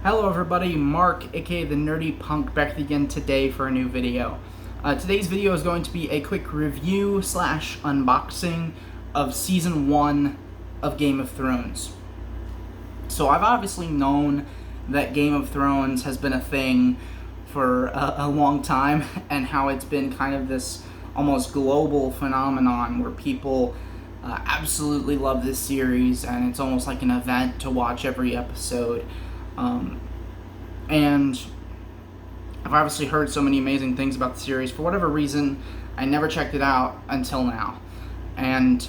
Hello everybody, Mark, aka the Nerdy Punk, back again today for a new video. Today's video is going to be a quick review slash unboxing of Season 1 of Game of Thrones. So I've obviously known that Game of Thrones has been a thing for a long time, and how it's been kind of this almost global phenomenon where people absolutely love this series, and it's almost like an event to watch every episode. And I've obviously heard so many amazing things about the series. For whatever reason, I never checked it out until now. And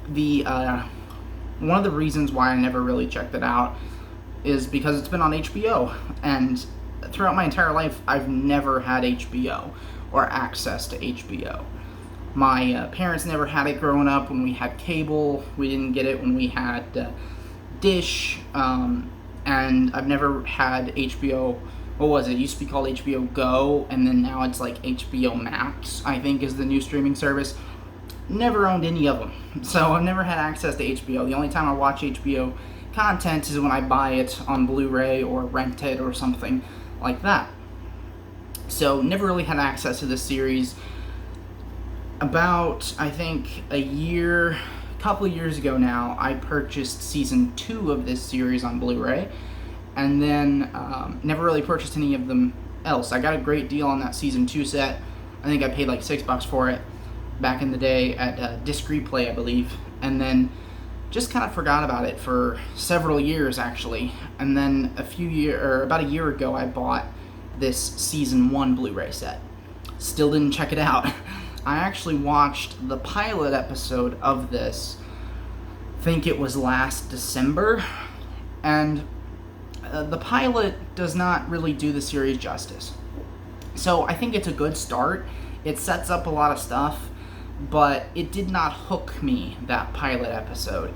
the one of the reasons why I never really checked it out is because it's been on HBO. And throughout my entire life, I've never had HBO or access to HBO. My parents never had it growing up when we had cable. We didn't get it when we had Dish. And I've never had HBO, what was it? It used to be called HBO Go, and then now it's like HBO Max, I think, is the new streaming service. Never owned any of them, so I've never had access to HBO. The only time I watch HBO content is when I buy it on Bluray or rent it or something like that. So never really had access to this series. About, I think, a couple of years ago now, I purchased Season 2 of this series on Blu-ray, and then never really purchased any of them else. I got a great deal on that Season 2 set. I think I paid like $6 for it back in the day at Disc Replay, I believe, and then just kind of forgot about it for several years, actually. And then about a year ago, I bought this Season 1 Blu-ray set. Still didn't check it out. I actually watched the pilot episode of this, I think it was last December, and the pilot does not really do the series justice. So I think it's a good start. It sets up a lot of stuff, but it did not hook me, that pilot episode.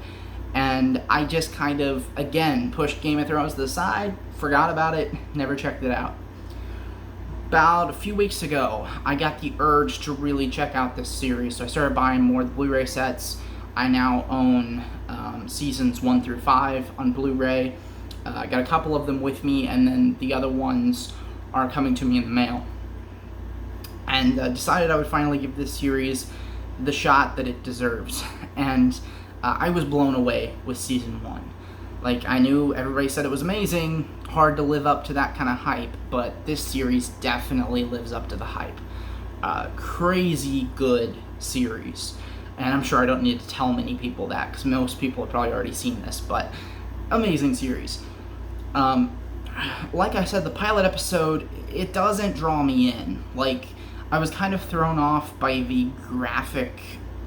And I just kind of, again, pushed Game of Thrones to the side, forgot about it, never checked it out. About a few weeks ago, I got the urge to really check out this series, so I started buying more Blu-ray sets. I now own seasons 1 through 5 on Blu-ray. I got a couple of them with me, and then the other ones are coming to me in the mail. And decided I would finally give this series the shot that it deserves. And I was blown away with Season 1. Like, I knew everybody said it was amazing, hard to live up to that kind of hype, but this series definitely lives up to the hype. Crazy good series. And I'm sure I don't need to tell many people that, because most people have probably already seen this, but amazing series. Like I said, the pilot episode, it doesn't draw me in. Like, I was kind of thrown off by the graphic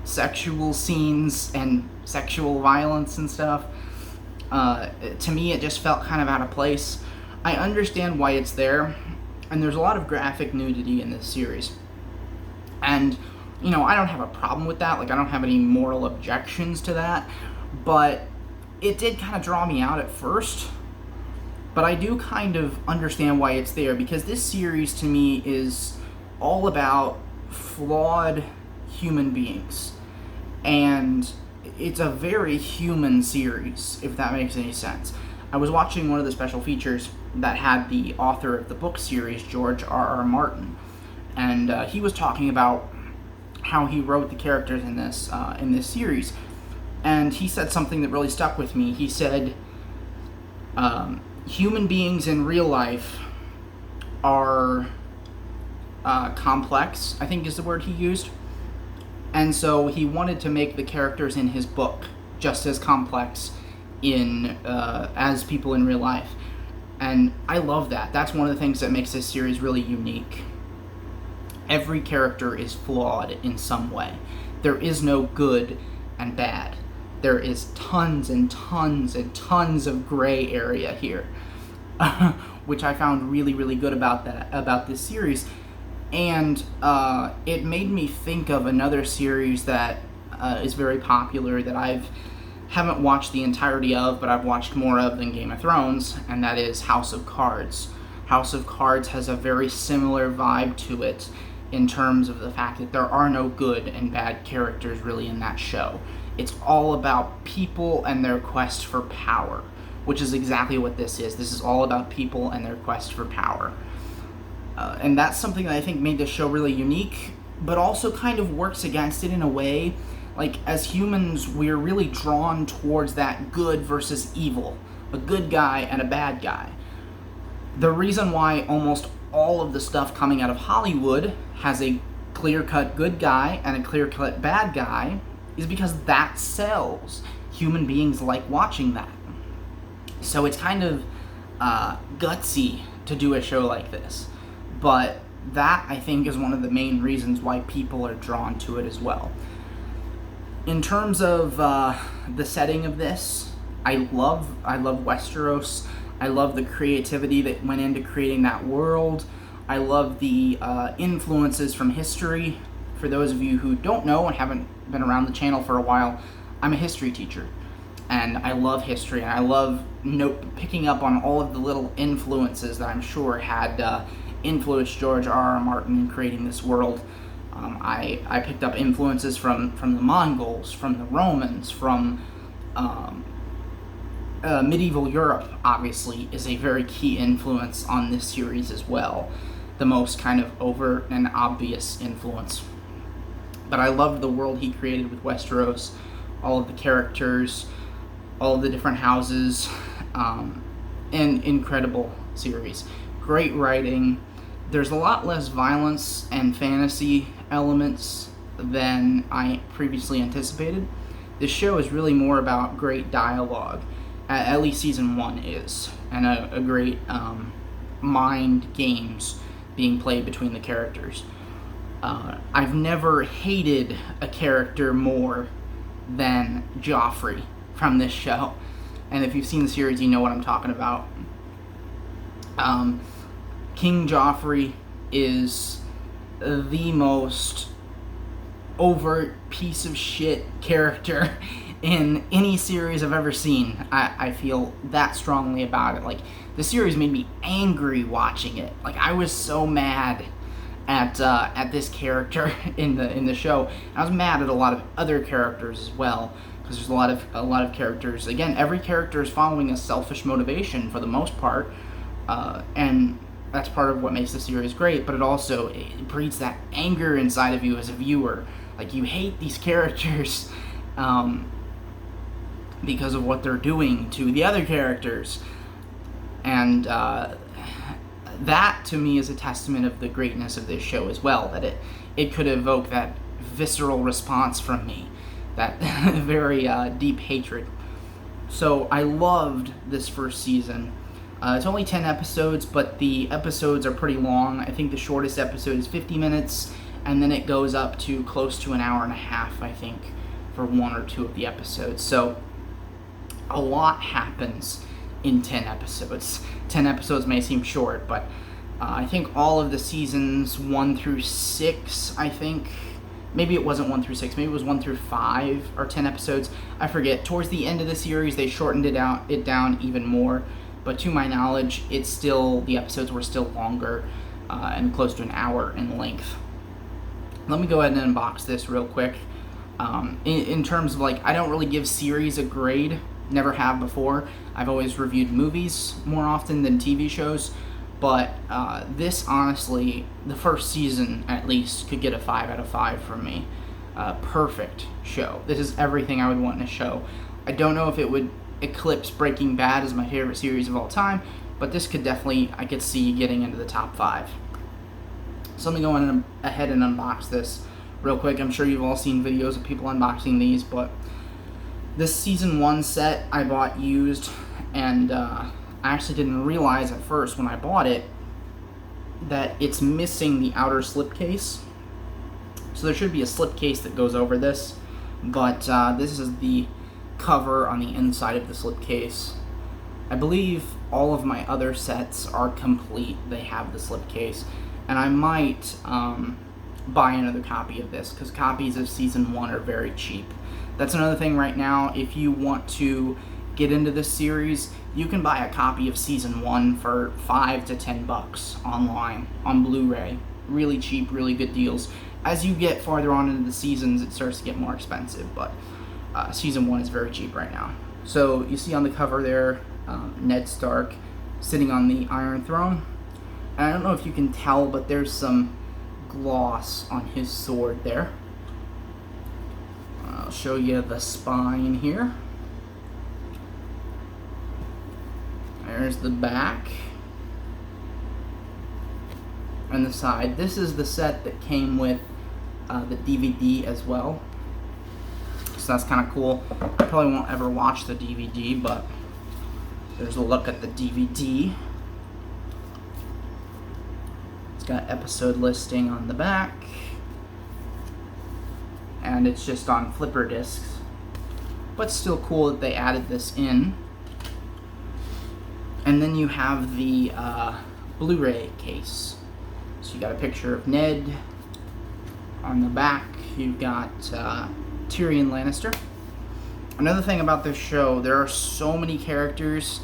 sexual scenes and sexual violence and stuff. To me, it just felt kind of out of place. I understand why it's there, and there's a lot of graphic nudity in this series. And, you know, I don't have a problem with that. Like, I don't have any moral objections to that. But it did kind of draw me out at first. But I do kind of understand why it's there, because this series, to me, is all about flawed human beings. And it's a very human series, if that makes any sense. I was watching one of the special features that had the author of the book series, George R.R. Martin, and he was talking about how he wrote the characters in this series, and he said something that really stuck with me. He said, human beings in real life are complex, I think is the word he used. And so he wanted to make the characters in his book just as complex as people in real life. And I love that. That's one of the things that makes this series really unique. Every character is flawed in some way. There is no good and bad. There is tons and tons and tons of gray area here, which I found really, really good about this series. And it made me think of another series that is very popular that haven't watched the entirety of, but I've watched more of than Game of Thrones, and that is House of Cards. House of Cards has a very similar vibe to it in terms of the fact that there are no good and bad characters really in that show. It's all about people and their quest for power, which is exactly what this is. This is all about people and their quest for power. And that's something that I think made this show really unique, but also kind of works against it in a way. Like, as humans, we're really drawn towards that good versus evil, a good guy and a bad guy. The reason why almost all of the stuff coming out of Hollywood has a clear-cut good guy and a clear-cut bad guy is because that sells. Human beings like watching that. So it's kind of gutsy to do a show like this. But that, I think, is one of the main reasons why people are drawn to it as well. In terms of the setting of this, I love Westeros. I love the creativity that went into creating that world. I love the influences from history. For those of you who don't know and haven't been around the channel for a while, I'm a history teacher. And I love history, and I love picking up on all of the little influences that I'm sure had influenced George R.R. Martin in creating this world. I picked up influences from the Mongols, from the Romans, from medieval Europe, obviously, is a very key influence on this series as well. The most kind of overt and obvious influence. But I loved the world he created with Westeros, all of the characters, all of the different houses, and incredible series. Great writing. There's a lot less violence and fantasy elements than I previously anticipated. This show is really more about great dialogue, at least season 1 is, and a great mind games being played between the characters. I've never hated a character more than Joffrey from this show, and if you've seen the series, you know what I'm talking about. King Joffrey is the most overt piece of shit character in any series I've ever seen. I feel that strongly about it. Like, the series made me angry watching it. Like, I was so mad at this character in the show. And I was mad at a lot of other characters as well, because there's a lot of characters. Again, every character is following a selfish motivation for the most part, and that's part of what makes the series great. But it breeds that anger inside of you as a viewer. Like, you hate these characters because of what they're doing to the other characters, and that to me is a testament of the greatness of this show as well, that it could evoke that visceral response from me, that very deep hatred. So I loved this first season. It's only 10 episodes, but the episodes are pretty long. I think the shortest episode is 50 minutes, and then it goes up to close to an hour and a half, I think, for 1 or 2 of the episodes. So a lot happens in 10 episodes. 10 episodes may seem short, but I think all of the seasons 1 through 6, I think, maybe it wasn't 1 through 6, maybe it was 1 through 5 or 10 episodes. I forget. Towards the end of the series, they shortened it down even more. But to my knowledge, the episodes were still longer and close to an hour in length. Let me go ahead and unbox this real quick. In terms of, I don't really give series a grade. Never have before. I've always reviewed movies more often than TV shows. But this, honestly, the first season at least could get a 5 out of 5 from me. Perfect show. This is everything I would want in a show. I don't know if it would eclipse Breaking Bad as my favorite series of all time, but this could definitely, I could see getting into the top 5. So let me go ahead and unbox this real quick. I'm sure you've all seen videos of people unboxing these, but this season 1 set I bought used, and I actually didn't realize at first when I bought it that it's missing the outer slipcase. So there should be a slipcase that goes over this, but this is the cover on the inside of the slipcase. I believe all of my other sets are complete. They have the slipcase, and I might buy another copy of this, because copies of season 1 are very cheap. That's another thing right now. If you want to get into this series, you can buy a copy of season 1 for $5 to $10 online on Blu-ray. Really cheap, really good deals. As you get farther on into the seasons, it starts to get more expensive, but season 1 is very cheap right now. So you see on the cover there, Ned Stark sitting on the Iron Throne. And I don't know if you can tell, but there's some gloss on his sword there. I'll show you the spine here. There's the back and the side. This is the set that came with the DVD as well, so that's kind of cool. I probably won't ever watch the DVD, but there's a look at the DVD. It's got episode listing on the back, and it's just on flipper discs, but still cool that they added this in. And then you have the Blu-ray case. So you got a picture of Ned. On the back, you've got Tyrion Lannister. Another thing about this show, there are so many characters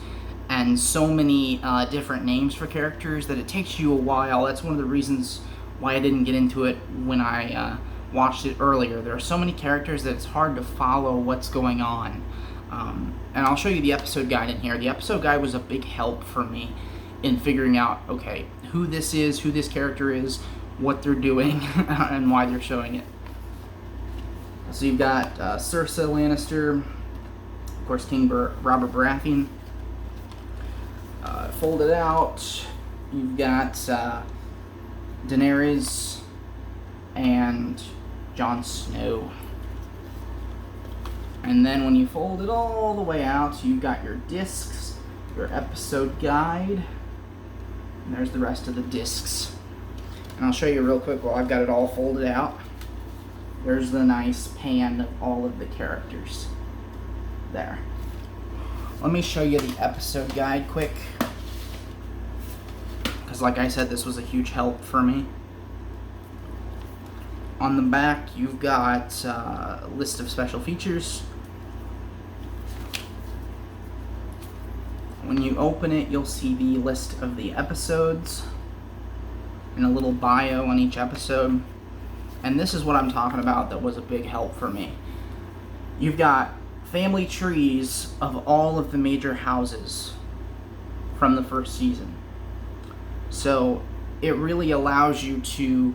and so many different names for characters that it takes you a while. That's one of the reasons why I didn't get into it when I watched it earlier. There are so many characters that it's hard to follow what's going on. And I'll show you the episode guide in here. The episode guide was a big help for me in figuring out, okay, who this is, who this character is, what they're doing, and why they're showing it. So you've got Cersei Lannister, of course King Robert Baratheon. Folded out, you've got Daenerys and Jon Snow. And then when you fold it all the way out, you've got your discs, your episode guide, and there's the rest of the discs. And I'll show you real quick while I've got it all folded out. There's the nice pan of all of the characters there. Let me show you the episode guide quick, because like I said, this was a huge help for me. On the back, you've got a list of special features. When you open it, you'll see the list of the episodes and a little bio on each episode. And this is what I'm talking about that was a big help for me. You've got family trees of all of the major houses from the first season. So it really allows you to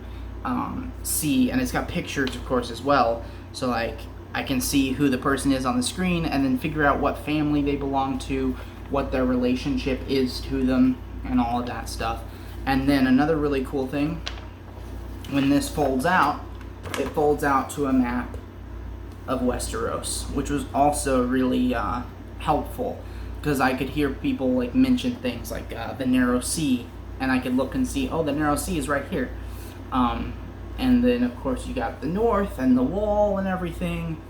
see, and it's got pictures of course as well, so like I can see who the person is on the screen and then figure out what family they belong to, what their relationship is to them, and all of that stuff. And then another really cool thing, when this folds out, it folds out to a map of Westeros, which was also really helpful, because I could hear people like mention things like the Narrow Sea, and I could look and see, oh, the Narrow Sea is right here. And then of course you got the north and the wall and everything.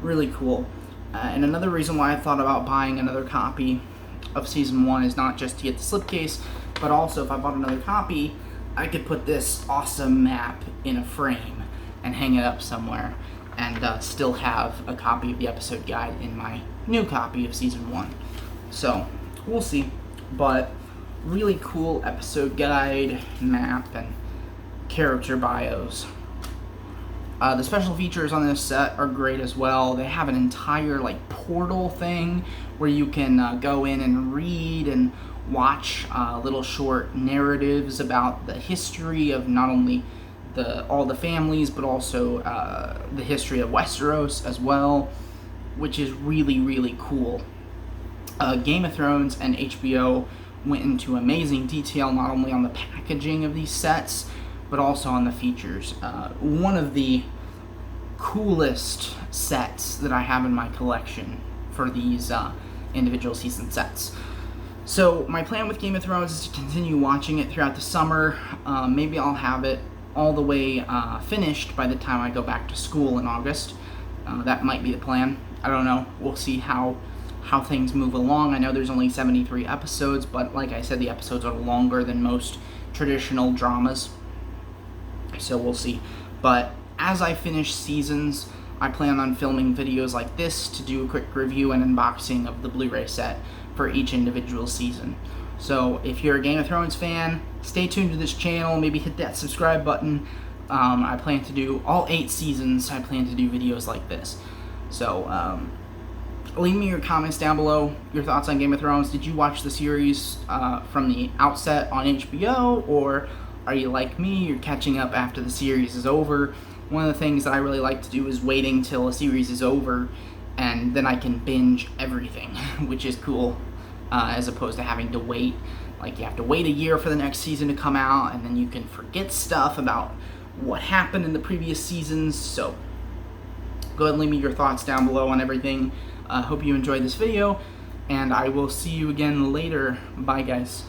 Really cool. And another reason why I thought about buying another copy of season 1 is not just to get the slipcase, but also if I bought another copy, I could put this awesome map in a frame and hang it up somewhere, and still have a copy of the episode guide in my new copy of season 1. So we'll see, but really cool episode guide, map, and character bios. The special features on this set are great as well. They have an entire like portal thing where you can go in and read and watch little short narratives about the history of not only all the families, but also the history of Westeros as well, which is really, really cool. Game of Thrones and HBO went into amazing detail not only on the packaging of these sets, but also on the features. One of the coolest sets that I have in my collection for these individual season sets. So my plan with Game of Thrones is to continue watching it throughout the summer. Maybe I'll have it all the way finished by the time I go back to school in August. That might be the plan. I don't know. We'll see how things move along. I know there's only 73 episodes, but like I said, the episodes are longer than most traditional dramas. So we'll see. But as I finish seasons, I plan on filming videos like this to do a quick review and unboxing of the Blu-ray set for each individual season. So if you're a Game of Thrones fan, stay tuned to this channel, maybe hit that subscribe button. I plan to do all 8 seasons, I plan to do videos like this. So leave me your comments down below, your thoughts on Game of Thrones. Did you watch the series from the outset on HBO, or are you like me, you're catching up after the series is over? One of the things that I really like to do is waiting till a series is over, and then I can binge everything, which is cool, as opposed to having to wait. Like, you have to wait a year for the next season to come out, and then you can forget stuff about what happened in the previous seasons. So go ahead and leave me your thoughts down below on everything. Hope you enjoyed this video, and I will see you again later. Bye, guys.